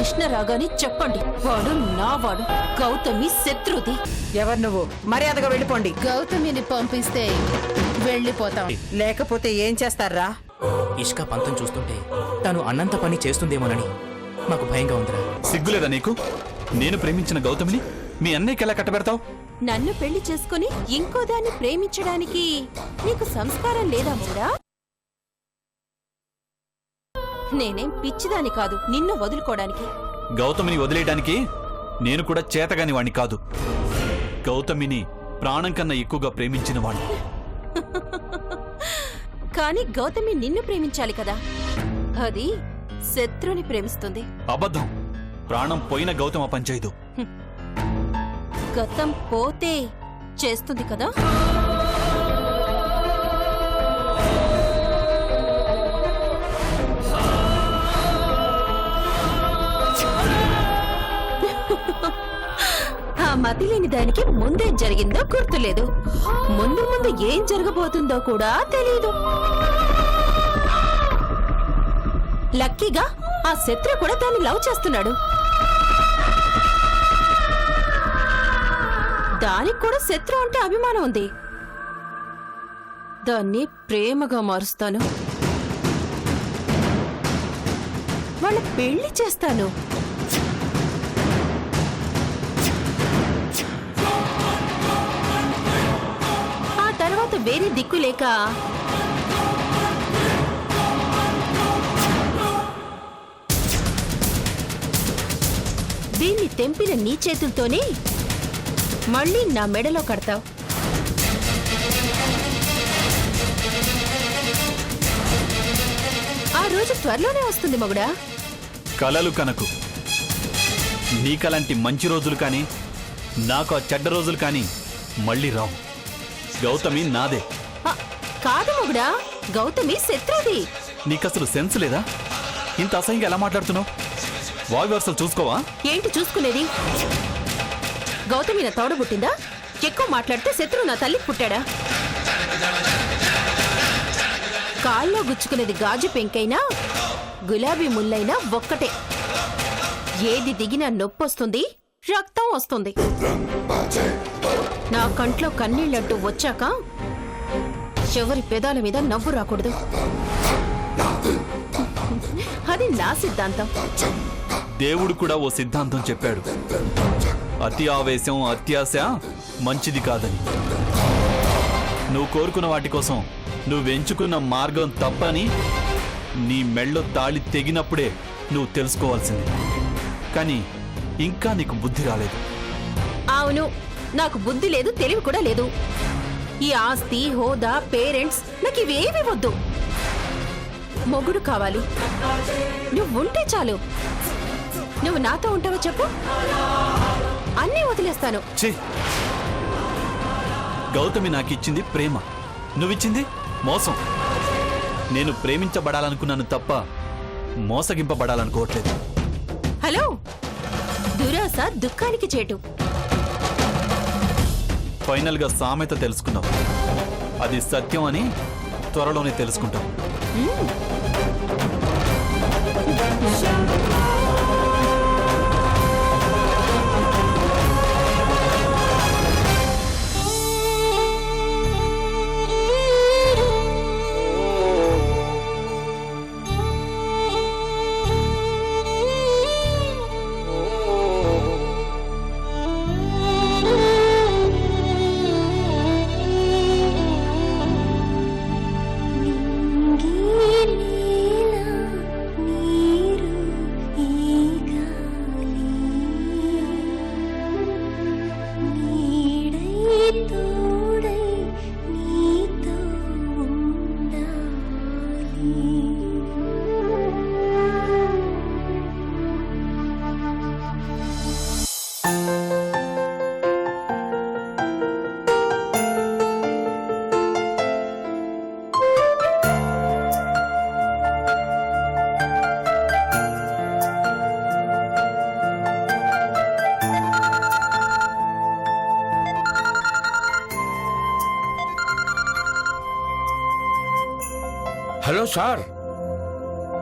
కృష్ణ రాగాని చెప్పండి, వాడు నా వాడు, గౌతమి శత్రుది. ఎవరు నువ్వు? మర్యాదగా వెళ్ళిపోండి. గౌతమిని పంపిస్తే వెళ్ళిపోతాం, లేకపోతే ఏం చేస్తారా? ఇష్క పంతం చూస్తుంటే తను అన్నంత పని చేస్తుందేమోనని మాకు భయంగా ఉందిరా. సిగ్గులేదా నీకు? నేను ప్రేమించిన గౌతమిని మీ అన్నయ్యకి ఎలా కట్టబెడతావు? నన్ను పెళ్లి చేసుకుని ఇంకో దాన్ని ప్రేమించడానికి నీకు సంస్కారం లేదా మూడా? నేనేం పిచ్చిదాని కాదు నిన్ను వదులుకోవడానికి. గౌతమిని వదిలేయడానికి నేను కూడా చేతగాని వాణ్ణి కాదు. గౌతమిని ప్రాణం కన్నా ఎక్కువగా ప్రేమించిన వాణ్ణి. కానీ గౌతమి నిన్ను ప్రేమించాలి కదా, అది శత్రుని ప్రేమిస్తుంది. అబద్ధం. ప్రాణం పోయిన గౌతమ పంచాయదు. గతం పోతే చేస్తుంది కదా. ఆ మతిలేని దానికి ముందేం జరిగిందో గుర్తులేదు, ముందు ముందు ఏం జరగబోతుందో కూడా తెలీదు. లక్కీగా ఆ శత్రు కూడా దాన్ని లవ్ చేస్తున్నాడు. దానికి కూడా శత్రు అంటే అభిమానం ఉంది. దాన్ని ప్రేమగా మారుస్తాను, వాళ్ళ పెళ్లి చేస్తాను. ఆ తర్వాత వేరే దిక్కు లేక దీన్ని తెంపిన నీ చేతులతోనే మళ్ళీ నా మెడలో కడతావు. ఆ రోజు త్వరలోనే వస్తుంది మగుడా. కలలు కనకు. నీకలాంటి మంచి రోజులు కానీ నాకు ఆ చెడ్డ రోజులు కానీ మళ్ళీ రావు. గౌతమి నాదే. కాదు మగుడా, గౌతమి శత్రుది. నీకసలు సెన్స్ లేదా? ఇంత అసహ్యంగా ఎలా మాట్లాడుతున్నావు? వాయు వరుసలు చూసుకోవా? ఏంటి చూసుకునేది? గౌతమి నా తోడ పుట్టిందా? ఎక్కువ మాట్లాడితే శత్రువు నా తల్లికి పుట్టాడా? కాల్లో గుచ్చుకునేది గాజు పెంకైనా గులాబీ ముల్లైనా ఒక్కటే. ఏది దిగినా నొప్పొస్తుంది, రక్తం వస్తుంది. నా కంట్లో కన్నీళ్లంటూ వచ్చాక చివరి పెదాల మీద నవ్వు రాకూడదు. అది నా సిద్ధాంతం. దేవుడు కూడా ఓ సిద్ధాంతం చెప్పాడు. అతి ఆవేశం, అత్యాశ మంచిది కాదని. నువ్వు కోరుకున్న వాటి కోసం నువ్వెంచుకున్న మార్గం తప్పని నీ మెళ్ళో తాళి తెగినప్పుడే నువ్వు తెలుసుకోవాల్సింది. కానీ ఇంకా నీకు బుద్ధి రాలేదు. అవును, నాకు బుద్ధి లేదు, తెలివి కూడా లేదు. ఈ ఆస్తి, హోదా, పేరెంట్స్ నాకు ఇవేవి వద్దు. మొగుడు కావాలి. నువ్వుంటే చాలు. నువ్వు నాతో ఉంటావో చెప్పు, అన్నీ వదిలేస్తాను. ఛీ! గౌతమి నాకిచ్చింది ప్రేమ, నువ్విచ్చింది మోసం. నేను ప్రేమించబడాలనుకున్నాను తప్ప మోసగింపబడాలనుకోవట్లేదు. హలో, దురాశ దుఃఖానికి చేటు. ఫైనల్ గా సామెత తెలుసుకున్నావు. అది సత్యం అని త్వరలోనే తెలుసుకుంటాం. Hello sir.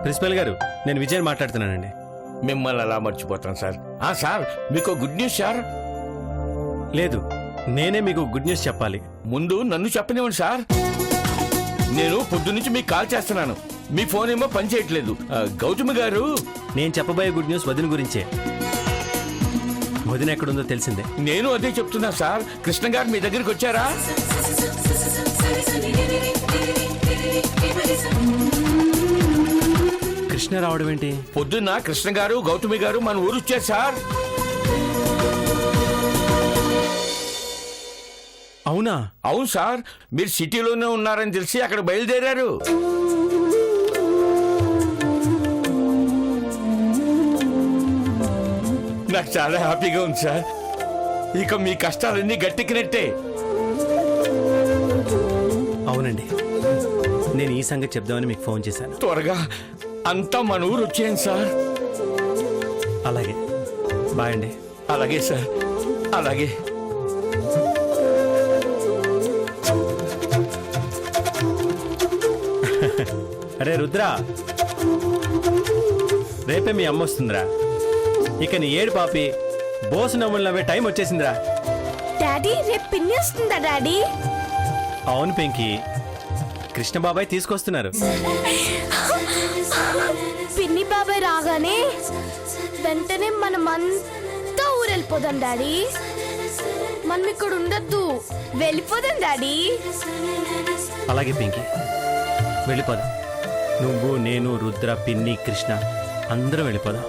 ప్రిన్సిపల్ గారు, నేను విజయ్ మాట్లాడుతున్నానండి. మిమ్మల్ని అలా మర్చిపోతాను సార్. సార్ మీకు గుడ్ న్యూస్ సార్. లేదు, నేనే మీకు గుడ్ న్యూస్ చెప్పాలి. ముందు నన్ను చెప్పనివ్వండి సార్. నేను పొద్దున్నుంచి మీకు కాల్ చేస్తున్నాను, మీ ఫోన్ ఏమో పని చేయట్లేదు. గౌతమి గారు, నేను చెప్పబోయే గుడ్ న్యూస్ వదిన గురించే. వదిన ఎక్కడుందో తెలిసిందే. నేను అదే చెప్తున్నా సార్. కృష్ణ గారు మీ దగ్గరికి వచ్చారా? కృష్ణ రావడం ఏంటి? పొద్దున్న కృష్ణ గారు గౌతమి గారు మన ఊరు వచ్చారు సార్. అవునా? అవును సార్, మీరు సిటీలోనే ఉన్నారని తెలిసి అక్కడ బయలుదేరారు. నాకు చాలా హ్యాపీగా ఉంది సార్. ఇక మీ కష్టాలన్నీ గట్టెక్కినట్టే. అవునండి, నేను ఈ సంగతి చెప్దామని మీకు ఫోన్ చేశాను. త్వరగా అంతా మన ఊరు వచ్చేయండి సార్. అలాగే, బాయ్ అండి. అలాగే సార్, అలాగే. అరే రుద్రా, రేపే మీ అమ్మ వస్తుందిరా. ఇక నీ ఏడు పాపి బోసు నవ్వులు నవ్వే టైం వచ్చేసిందిరా. డాడీ రేపు పిన్ని వస్తుందా డాడీ? అవును పెంకి, కృష్ణ బాబాయ్ తీసుకొస్తున్నారు. పిన్ని బాబాయ్ రాగానే వెంటనే మనమంతా ఊరెళ్ళిపోదాం డాడీ. మనం ఇక్కడ ఉండద్దు, వెళ్ళిపోదాం డాడీ. అలాగే పెంకి, వెళ్ళిపోదాం. నువ్వు, నేను, రుద్ర, పిన్ని, కృష్ణ అందరం వెళ్ళిపోదాం.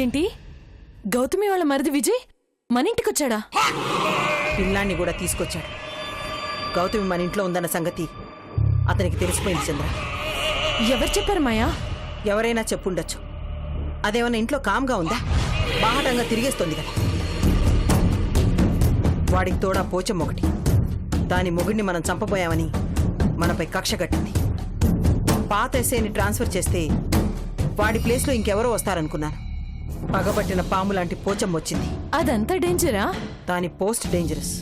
ఏంటి, గౌతమి వాళ్ళ మరిది విజయ్ మన ఇంటికొచ్చాడా? పిల్లాన్ని కూడా తీసుకొచ్చాడు. గౌతమి మన ఇంట్లో ఉందన్న సంగతి అతనికి తెలిసిపోయింది చంద్ర. ఎవరు చెప్పారు మాయా? ఎవరైనా చెప్పుండొచ్చు. అదేమన్నా ఇంట్లో కామ్గా ఉందా? బాహటంగా తిరిగేస్తోంది కదా. వాడికి తోడా పోచం ఒకటి. దాని మొగుడిని మనం చంపబోయామని మనపై కక్ష కట్టింది. పాత ఎస్ఐని ట్రాన్స్ఫర్ చేస్తే వాడి ప్లేస్లో ఇంకెవరో వస్తారనుకున్నాను. పగబట్టిన పాము లాంటి పోచం వచ్చింది. అదంతా డేంజరా? దాని పోస్ట్ డేంజరస్.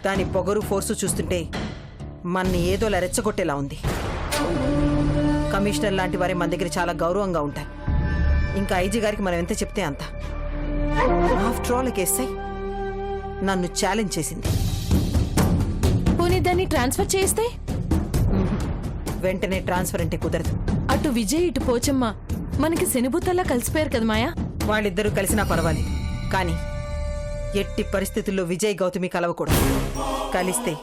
దాని పొగరు ఫోర్సు చూస్తుంటే మన్ని ఏదోలా రెచ్చగొట్టేలా ఉంది. కమిషనర్ లాంటి వారే మన దగ్గర చాలా గౌరవంగా ఉంటారు. ఇంకా ఐజీ గారికి మనం ఎంత చెప్తే అంత. ఆఫ్టర్ ఆల్ ఎస్ఐ నన్ను ఛాలెంజ్ చేసింది. పోనీ దాన్ని ట్రాన్స్ఫర్ చేస్తే? వెంటనే ట్రాన్స్ఫర్ అంటే కుదరదు. అటు విజయ్ ఇటు పోచమ్మ మనకి శనిభూతల్లా కలిసిపోయారు కదా మాయా. వాళ్ళిద్దరూ కలిసినా పర్వాలేదు, కానీ ఎట్టి పరిస్థితుల్లో విజయ్ గౌతమి కలవకూడదు. కలిస్తే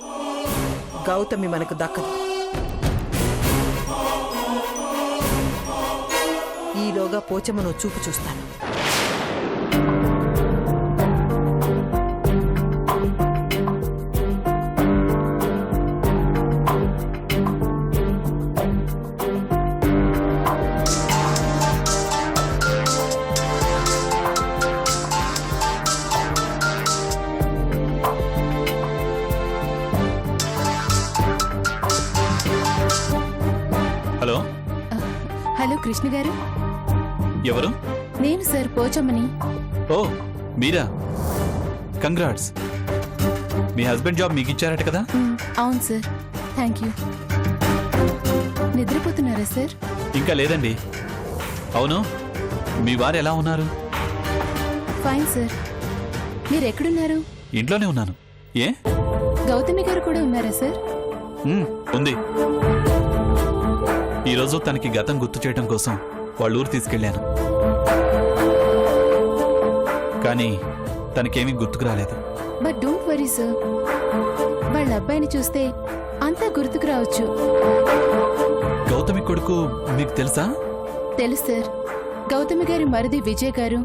గౌతమి మనకు దక్కదు. ఈలోగా పోచమ్మను చూపు చూస్తాను. హలో, హలో కృష్ణ గారు. ఎవరు? నేను సార్, పోచమ్మని. ఓ మీరా, కంగ్రాట్స్. మీ హస్బెండ్ జాబ్ మీకు ఇచ్చారట కదా? అవును సార్, థ్యాంక్ యూ. నిద్రపోతున్నారా సార్? ఇంకా లేదండి. అవును, మీ వారు ఎలా ఉన్నారు? Fine sir. మీరు ఎక్కడున్నారు? ఇంట్లోనే ఉన్నాను. ఏ? గౌతమి గారు కూడా ఉన్నారా సార్? ఉంది. ఈరోజు తనకి గతం గుర్తు చేయడం కోసం వాళ్ళ ఊరు తీసుకెళ్లాను. కానీ తనకేమీ గుర్తుకు రాలేదు. బట్ డోంట్ వరీ సార్, వాళ్ళ అబ్బాయిని చూస్తే అంతా గుర్తుకు రావచ్చు. గౌతమి కొడుకు మీకు తెలుసా? తెలుసు సార్. గౌతమి గారి మరిది విజయ్ గారు,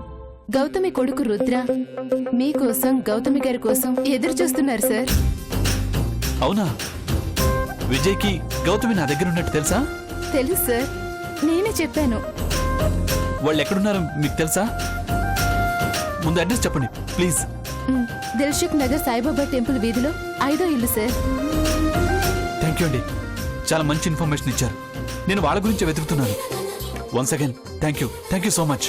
గౌతమి కొడుకు రుద్ర మీకోసం, గౌతమి గారి కోసం ఎదురు చూస్తున్నారు సార్. అవునా? విజయ్కి గౌతమి నా దగ్గర ఉన్నట్టు తెలుసా? తెలుసు సార్, నేనే చెప్పాను. వాళ్ళు ఎక్కడున్నారో మీకు తెలుసా? ముందు అడ్రస్ చెప్పండి ప్లీజ్. దిల్సుఖ్ నగర్ సాయిబాబా టెంపుల్ వీధిలో 5వ ఇల్లు సార్. థ్యాంక్ యూ అండి, చాలా మంచి ఇన్ఫర్మేషన్ ఇచ్చారు. నేను వాళ్ళ గురించి వెతుకుతున్నాను. Once again thank you so much.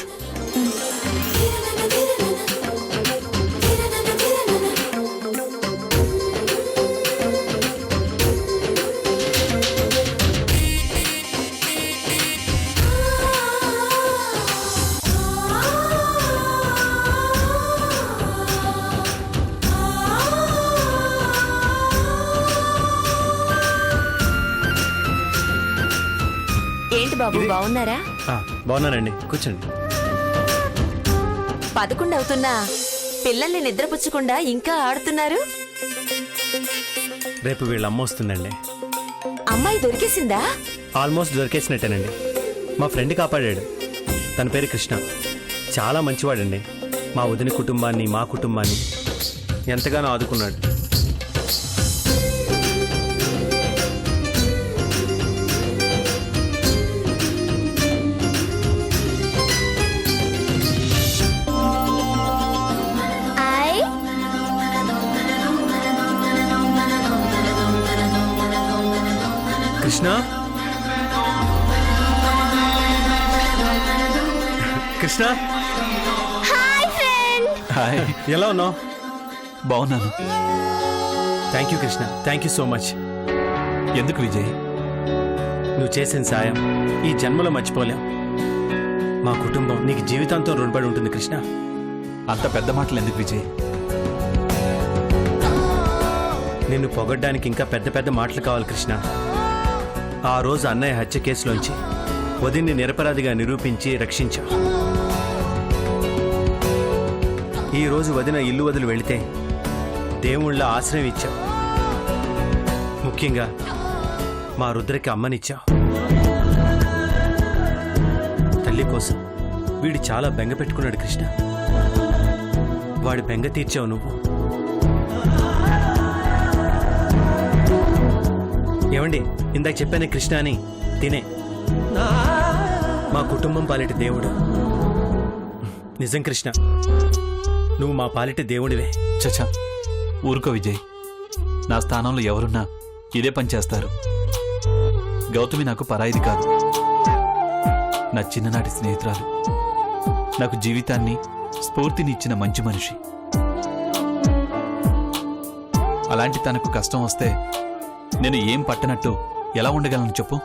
బాబు బాగున్నారా? బాగున్నానండి, కూర్చోండి. 11 అవుతున్నా పిల్లల్ని నిద్రపుచ్చకుండా ఇంకా ఆడుతున్నారు. రేపు వీళ్ళ అమ్మ వస్తుందండి. అమ్మాయి దొరికేసిందా? ఆల్మోస్ట్ దొరికేసినట్టేనండి. మా ఫ్రెండ్ కాపాడాడు. తన పేరు కృష్ణ. చాలా మంచివాడండి. మా వదిన కుటుంబాన్ని, మా కుటుంబాన్ని ఎంతగానో ఆదుకున్నాడు. కృష్ణ, కృష్ణ, హాయ్, ఎలా ఉన్నావు? బాగున్నాను. Thank you Krishna, thank you so much. ఎందుకు విజయ్? నువ్వు చేసిన సాయం ఈ జన్మలో మర్చిపోలేం. మా కుటుంబం నీకు జీవితాంతం రుణపడి ఉంటుంది కృష్ణ. అంత పెద్ద మాటలు ఎందుకు విజయ్? నిన్ను పొగడ్డానికి ఇంకా పెద్ద పెద్ద మాటలు కావాలి కృష్ణ. ఆ రోజు అన్నయ్య హత్య కేసులోంచి వదిన్ని నిరపరాధిగా నిరూపించి రక్షించా. ఈ రోజు వదిన ఇల్లు వదిలి వెళితే దేవుళ్ళ ఆశ్రయం ఇచ్చావు. ముఖ్యంగా మా రుద్రకి అమ్మనిచ్చావు. తల్లి కోసం వీడు చాలా బెంగ పెట్టుకున్నాడు కృష్ణ. వాడి బెంగ తీర్చావు నువ్వు. ఏమండి, ఇందాక చెప్పానే కృష్ణ అని, తినే మా కుటుంబం పాలిటి దేవుడు. నిజం కృష్ణ, నువ్వు మా పాలిటి దేవుడివే. చచ్చా, ఊరుకో విజయ్. నా స్థానంలో ఎవరున్నా ఇదే పని చేస్తారు. గౌతమి నాకు పరాయిది కాదు. నా చిన్ననాటి స్నేహితురాలు. నాకు జీవితాన్ని, స్ఫూర్తిని ఇచ్చిన మంచి మనిషి. అలాంటి తనకు కష్టం వస్తే నేను ఏం పట్టనట్టు ఎలా ఉండగలను చెప్పు?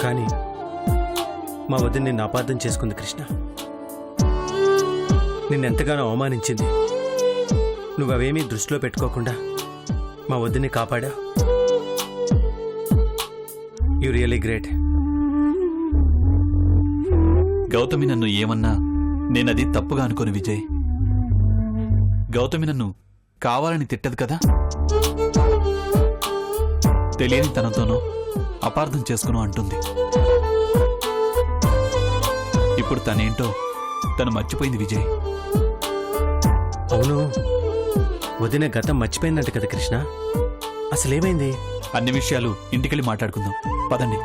కానీ మా వదిన నిన్ను అపార్థం చేసుకుంది కృష్ణ. నిన్నెంతగానో అవమానించింది. నువ్వవేమీ దృష్టిలో పెట్టుకోకుండా మా వదిన్ని కాపాడా. You really great. గౌతమి నన్ను ఏమన్నా నేనది తప్పుగా అనుకోను విజయ్. గౌతమి నన్ను కావాలని తిట్టదు కదా. తెలియని తనతోనో అపార్థం చేసుకును అంటుంది. ఇప్పుడు తనేంటో తను మర్చిపోయింది విజయ్. అవును, వదిన గతం మర్చిపోయిందంట కదా కృష్ణ. అసలేమైంది? అన్ని విషయాలు ఇంటికెళ్ళి మాట్లాడుకుందాం పదండి.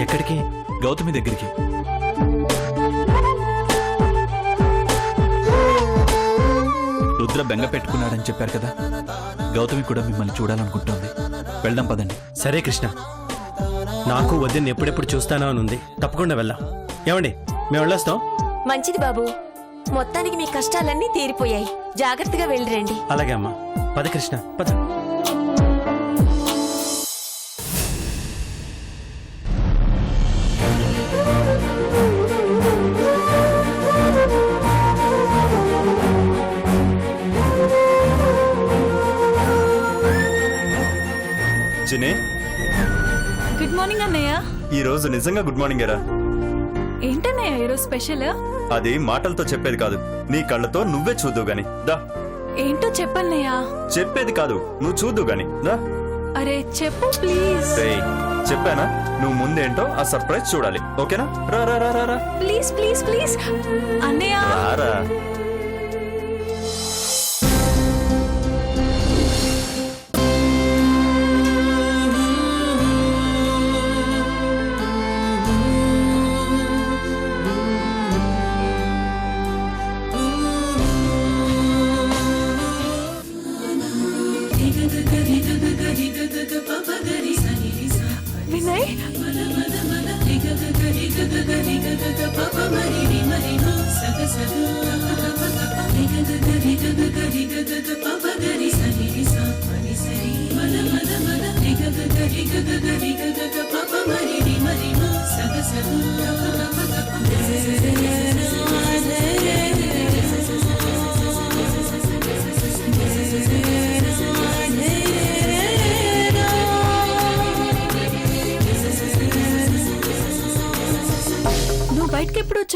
ఎక్కడికి? గౌతమి దగ్గరికి. రుద్ర బెంగ పెట్టుకున్నాడని చెప్పారు కదా. గౌతమి కూడా మిమ్మల్ని చూడాలనుకుంటోంది. వెళ్దాం పదండి. సరే కృష్ణ, నాకు వదిన ఎప్పుడెప్పుడు చూస్తానో అని ఉంది. తప్పకుండా వెళ్దాం. ఏమండి, మేము వెళ్ళొస్తాం. మంచిది బాబు, మొత్తానికి మీ కష్టాలన్నీ తీరిపోయాయి. జాగ్రత్తగా వెళ్ళిరండి. అలాగే అమ్మా. పద కృష్ణ, పద. జినే, గుడ్ మార్నింగ్ అన్నయ్య. ఈ రోజు నిజంగా గుడ్ మార్నింగ్ ఎరా. ఏంటన్నయ్య ఈరోజు స్పెషల్? అది మాటలతో చెప్పేది కాదు, నీ కళ్ళతో నువ్వే చూద్దు గాని. దా. ఏంటో చెప్పన్నయ్య. చెప్పేది కాదు, నువ్వు చూద్దు గాని. దా. అరే చెప్పు ప్లీజ్. చెప్పానా? నువ్వు ముందేంటో ఆ సర్ప్రైజ్ చూడాలి. ఓకేనా? రా రా రా రా. ప్లీజ్ ప్లీజ్ ప్లీజ్ అన్నయ్య. రా. వినయ్,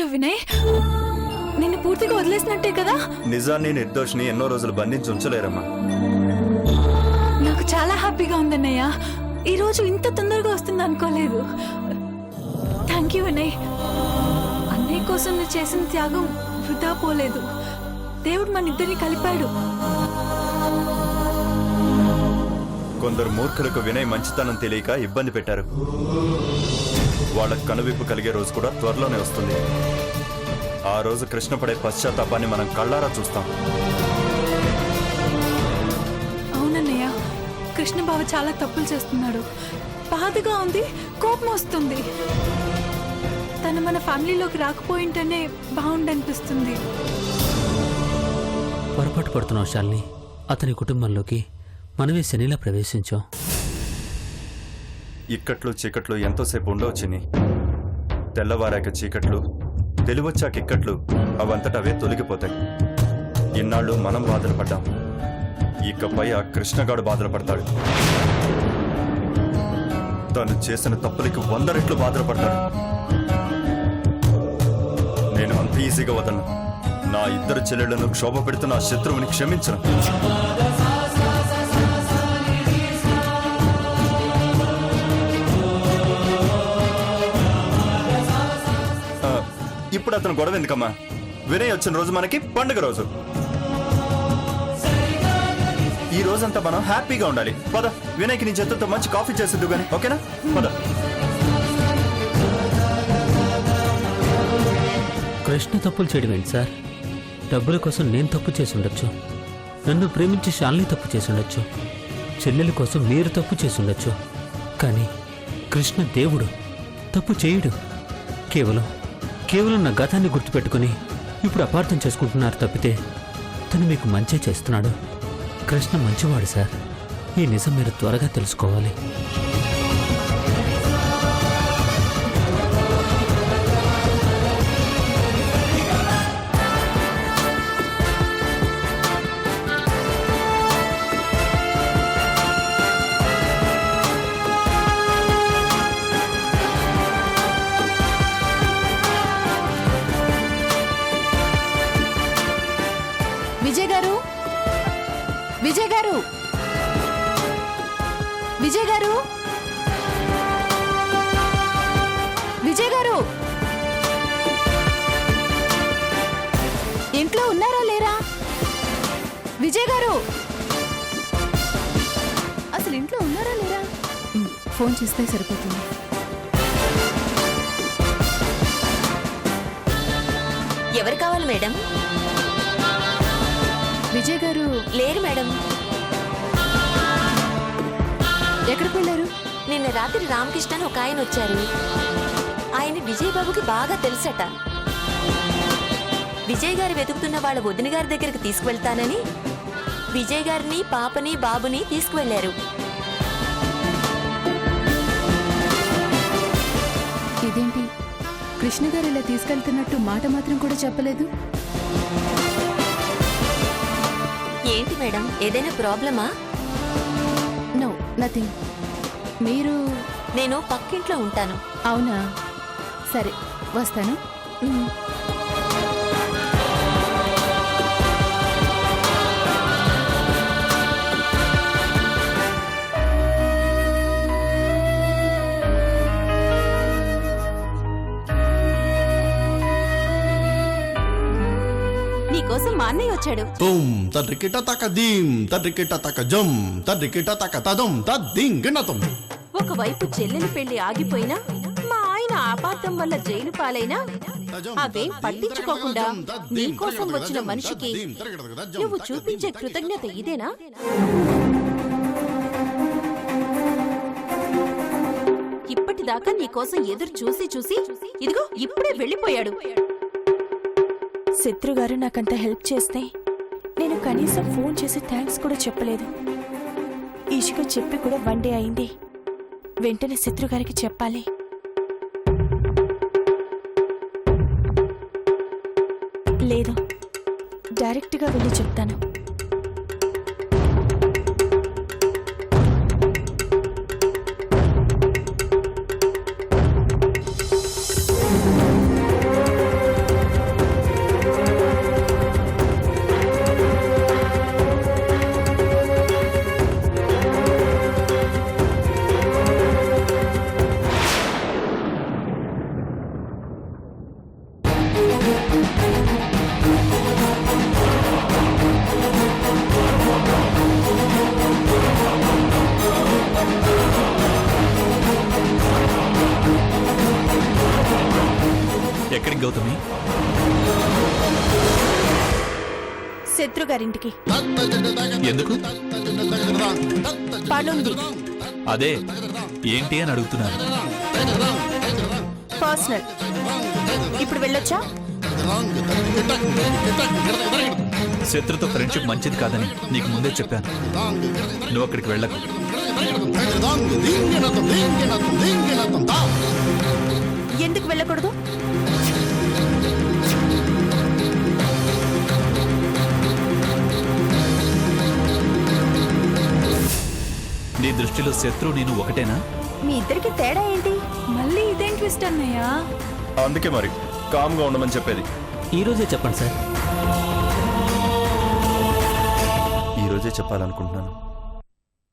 వచ్చావు వినయ్? నిన్ను పూర్తిగా వదిలేసినట్టే కదా? నిజాన్ని నిర్దోషిని ఎన్నో రోజులు బంధించి ఉంచలేరమ్మా. నాకు చాలా హ్యాపీగా ఉందన్నయ్య. ఈ రోజు ఇంత తొందరగా వస్తుంది అనుకోలేదు. Thank you Vinay. అన్నయ్య కోసం నువ్వు చేసిన త్యాగం వృధా పోలేదు. దేవుడు మన ఇద్దరిని కలిపాడు. కొందరు మూర్ఖులకు వినయ్ మంచితనం తెలియక ఇబ్బంది పెట్టారు. వాళ్ళకు కనువిప్పు కలిగే రోజు కూడా త్వరలోనే వస్తుంది. ఆ రోజు కృష్ణ పడే పశ్చాత్తాపాన్ని మనం కళ్ళారా చూస్తాం. అవునన్నయ్య, కృష్ణ బావ చాలా తప్పులు చేస్తున్నాడు. బాధగా ఉంది, కోపం వస్తుంది. తను మన ఫ్యామిలీలోకి రాకపోయింటేనే బాగుండనిపిస్తుంది. పొరపాటు పడుతున్నావు శాలిని. అతని కుటుంబంలోకి మనమే శనిలా ప్రవేశించాం. ఇక్కట్లు చీకట్లు ఎంతోసేపు ఉండవు చిన్ని. తెల్లవారాక చీకట్లు, తెలివచ్చాక ఇక్కట్లు అవంతటవే తొలగిపోతాయి. ఇన్నాళ్ళు మనం బాధలు పడ్డాం, ఇకపై ఆ కృష్ణగాడు బాధలు పడతాడు. తను చేసిన తప్పులకి 100 రెట్లు బాధలు పడతాడు. నేను అంత ఈజీగా వదలను. నా ఇద్దరు చెల్లెళ్లను క్షోభ పెడుతున్న ఆ శత్రువుని క్షమించను. ఇప్పుడు అతను గొడవ ఎందుకమ్మా? వినయ్ వచ్చిన రోజు మనకి పండుగ రోజు. ఈ రోజంతా మనం హ్యాపీగా ఉండాలి. పద, వినయ్కి నీ చేతులతో మంచి కాఫీ చేసిద్దు గాని, ఓకేనా? పద. కృష్ణ తప్పులు చేయడం ఏంటి సార్? డబ్బుల కోసం నేను తప్పు చేసి ఉండొచ్చు. నన్ను ప్రేమించి శాలిని తప్పు చేసి ఉండొచ్చు. చెల్లెల కోసం మీరు తప్పు చేసి ఉండొచ్చు. కానీ కృష్ణ దేవుడు, తప్పు చేయడు. కేవలం నా గతాన్ని గుర్తుపెట్టుకుని ఇప్పుడు అపార్థం చేసుకుంటున్నారు తప్పితే తను మీకు మంచే చేస్తున్నాడు. కృష్ణ మంచివాడు సార్. ఈ నిజం మీరు త్వరగా తెలుసుకోవాలి. విజయ్ గారు, విజయ్ గారు, విజయ్ గారు, విజయ్ గారు, ఇంట్లో ఉన్నారా లేరా? విజయ్ గారు, అసలు ఇంట్లో ఉన్నారా లేరా? ఫోన్ చేస్తే సరిపోతుంది. ఎవరు కావాలి మేడం? విజయ్ గారు లేరు మేడం. ఎక్కడికి వెళ్ళారు? నిన్న రాత్రి రామకృష్ణ అని ఒక ఆయన వచ్చారు. ఆయన విజయ్ బాబుకి బాగా తెలుసట. విజయ్ గారు వెతుకుతున్న వాళ్ళ వదిన గారి దగ్గరికి తీసుకువెళ్తానని విజయ్ గారిని, పాపని, బాబుని తీసుకువెళ్లారు. ఇదేంటి, కృష్ణ గారు ఇలా తీసుకెళ్తున్నట్టు మాట మాత్రం కూడా చెప్పలేదు. ఏంటి మేడం, ఏదైనా ప్రాబ్లమా? No, nothing. మీరు? నేను పక్కింట్లో ఉంటాను. అవునా, సరే వస్తాను. నీకోసం మా అన్నయ్య వచ్చాడు. తడ్రికిట తక దీం తడ్రికిట తక జం తడ్రికిట తక తదం తద్దింగినతం. ఒకవైపు చెల్లెలి పెళ్లి ఆగిపోయినా, మా ఆయన ఆపాతం వల్ల జైలు పాలైనా అవేం పట్టించుకోకుండా నీకోసం వచ్చిన మనిషికి నువ్వు చూపించే కృతజ్ఞత ఇదేనా? ఇప్పటిదాకా నీకోసం ఎదురు చూసి చూసి ఇదిగో ఇప్పుడే వెళ్ళిపోయాడు. శత్రుగారు నాకంత హెల్ప్ చేస్తే నేను కనీసం ఫోన్ చేసి థ్యాంక్స్ కూడా చెప్పలేదు. ఈషిక చెప్పి కూడా 1 డే అయింది. వెంటనే శత్రుగారికి చెప్పాలి. లేదు, డైరెక్ట్గా వెళ్ళి చెప్తాను. గౌతమి? శత్రు గారింటికి ఎందుకు? పనుంది. అదే ఏంటి అని అడుగుతున్నాను. పర్సనల్. ఇప్పుడు వెళ్ళొచ్చా? శత్రుతో ఫ్రెండ్షిప్ మంచిది కాదని నీకు ముందే చెప్పాను. నువ్వు అక్కడికి వెళ్ళకు. ఎందుకు వెళ్ళకూడదు? నీ దృష్టిలో శత్రు నేను ఒకటేనా? మీ ఇద్దరికి తేడా ఏంటి? మళ్ళీ ఇదేం ట్విస్ట్ అన్నయ్య? అందుకే మరి కామ్గా ఉండమని చెప్పేది. ఈరోజే చెప్పండి సార్. ఈరోజే చెప్పాలనుకుంటున్నాను.